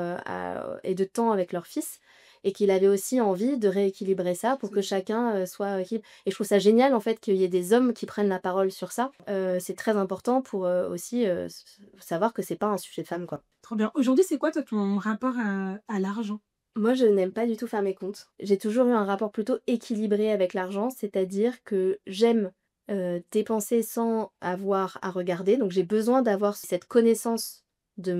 Speaker 1: et de temps avec leur fils et qu'il avait aussi envie de rééquilibrer ça pour que chacun, soit équilibré et je trouve ça génial, en fait, qu'il y ait des hommes qui prennent la parole sur ça. C'est très important pour, aussi, savoir que c'est pas un sujet de femme, quoi.
Speaker 2: Trop bien. Aujourd'hui, c'est quoi, toi, ton rapport à l'argent?
Speaker 1: Moi, je n'aime pas du tout faire mes comptes. J'ai toujours eu un rapport plutôt équilibré avec l'argent, c'est-à-dire que j'aime, dépenser sans avoir à regarder. Donc j'ai besoin d'avoir cette connaissance de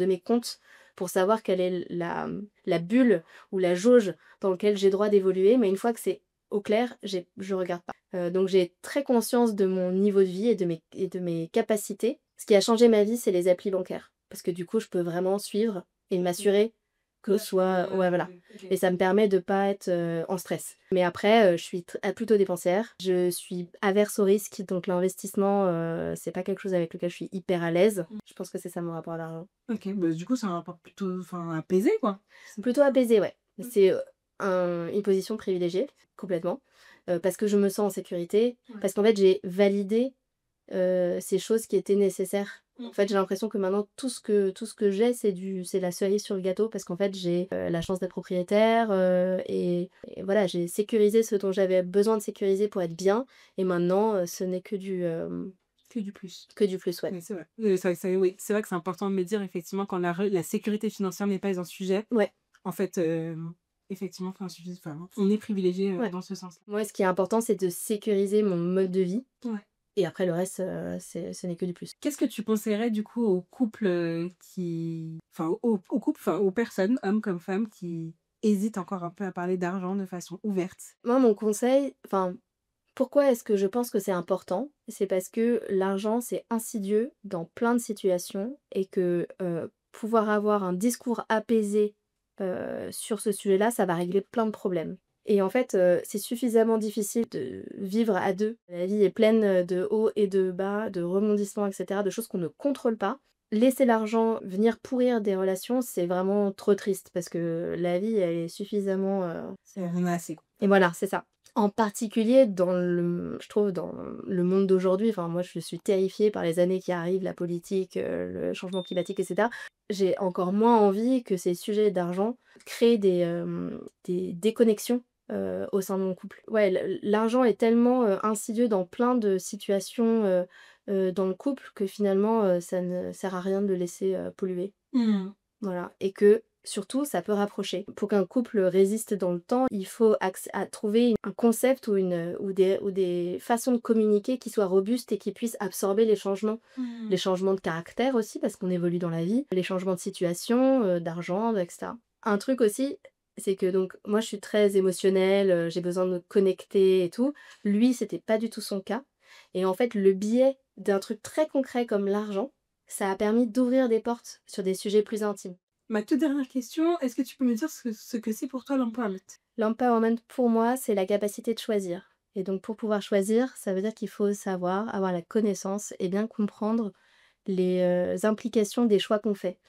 Speaker 1: mes comptes pour savoir quelle est la bulle ou la jauge dans lequel j'ai droit d'évoluer. Mais une fois que c'est au clair, je regarde pas. Donc j'ai très conscience de mon niveau de vie et de mes capacités. Ce qui a changé ma vie, c'est les applis bancaires. Parce que du coup, je peux vraiment suivre et m'assurer que ce soit ouais, voilà
Speaker 2: OK.
Speaker 1: et ça me permet de pas être, en stress. Mais après, je suis plutôt dépensière. Je suis averse au risque, donc l'investissement, c'est pas quelque chose avec lequel je suis hyper à l'aise.
Speaker 2: Mmh.
Speaker 1: Je pense que c'est ça mon rapport à l'argent.
Speaker 2: OK, du coup, c'est un rapport plutôt, enfin, apaisé, quoi. C'est
Speaker 1: Plutôt apaisé, ouais.
Speaker 2: mmh,
Speaker 1: C'est, une position privilégiée, complètement, parce que je me sens en sécurité,
Speaker 2: ouais.
Speaker 1: parce qu'en fait, j'ai validé ces choses qui étaient nécessaires. En
Speaker 2: Mmh.
Speaker 1: fait, j'ai l'impression que maintenant tout ce que j'ai, c'est la cerise sur le gâteau parce qu'en fait, j'ai, la chance d'être propriétaire, et voilà, j'ai sécurisé ce dont j'avais besoin de sécuriser pour être bien et maintenant, ce n'est
Speaker 2: Que du plus.
Speaker 1: que du plus, ouais.
Speaker 2: Oui, c'est vrai. Oui, c'est vrai que c'est important de me dire effectivement quand la sécurité financière n'est pas un sujet,
Speaker 1: Ouais,
Speaker 2: en fait, effectivement, enfin, on est privilégié,
Speaker 1: ouais.
Speaker 2: dans ce sens-là.
Speaker 1: Moi, ce qui est important, c'est de sécuriser mon mode de vie
Speaker 2: Ouais.
Speaker 1: et après le reste, ce n'est que du plus.
Speaker 2: Qu'est-ce que tu conseillerais du coup aux couples, aux couples, enfin aux personnes, hommes comme femmes, qui hésitent encore un peu à parler d'argent de façon ouverte?
Speaker 1: Moi, mon conseil enfin, pourquoi est-ce que je pense que c'est important? C'est parce que l'argent, c'est insidieux dans plein de situations et que, pouvoir avoir un discours apaisé, sur ce sujet-là, ça va régler plein de problèmes. Et en fait, c'est suffisamment difficile de vivre à 2. La vie est pleine, de hauts et de bas, de rebondissements et cetera, de choses qu'on ne contrôle pas. laisser l'argent venir pourrir des relations, c'est vraiment trop triste parce que la vie, elle est suffisamment,
Speaker 2: C'est on a assez, quoi.
Speaker 1: et voilà, c'est ça. En particulier je trouve dans le monde d'aujourd'hui, enfin moi je suis terrifiée par les années qui arrivent, la politique, le changement climatique et cetera. J'ai encore moins envie que ces sujets d'argent créent des déconnexions, au sein de mon couple. Ouais, l'argent est tellement, insidieux dans plein de situations, dans le couple que finalement, ça ne sert à rien de le laisser, polluer.
Speaker 2: Mmh.
Speaker 1: Voilà, et que surtout ça peut rapprocher. Pour qu'un couple résiste dans le temps, il faut trouver un concept ou des façons de communiquer qui soient robustes et qui puissent absorber les changements.
Speaker 2: Mmh.
Speaker 1: Les changements de caractère aussi, parce qu'on évolue dans la vie, les changements de situation, d'argent, etc. Un truc aussi, c'est que donc moi je suis très émotionnelle, j'ai besoin de me connecter et tout. Lui, c'était pas du tout son cas, et en fait le biais d'un truc très concret comme l'argent, ça a permis d'ouvrir des portes sur des sujets plus intimes.
Speaker 2: Ma toute dernière question, est-ce que tu peux me dire ce que c'est pour toi l'empowerment?
Speaker 1: L'empowerment pour moi, c'est la capacité de choisir. Et donc pour pouvoir choisir, ça veut dire qu'il faut savoir, avoir la connaissance et bien comprendre les, implications des choix qu'on fait.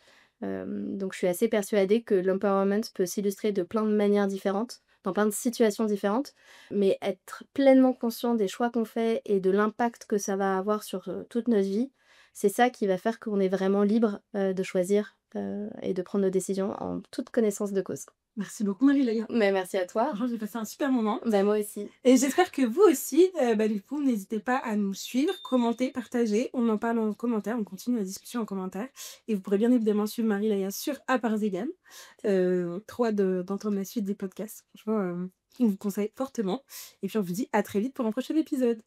Speaker 1: Donc je suis assez persuadée que l'empowerment peut s'illustrer de plein de manières différentes, dans plein de situations différentes, mais être pleinement conscient des choix qu'on fait et de l'impact que ça va avoir sur, toute notre vie, c'est ça qui va faire qu'on est vraiment libre, de choisir, et de prendre nos décisions en toute connaissance de cause.
Speaker 2: Merci beaucoup Marie-Laure.
Speaker 1: Mais merci à toi.
Speaker 2: Franchement, j'ai passé un super moment
Speaker 1: Bah, moi aussi.
Speaker 2: et j'espère que vous aussi, du coup, n'hésitez pas à nous suivre, commenter, partager. On en parle en commentaire, on continue la discussion en commentaire et vous pourrez bien évidemment suivre Marie-Laure sur À parts égales. Trop hâte d'entendre la suite des podcasts. Franchement, on vous conseille fortement et puis on vous dit à très vite pour un prochain épisode.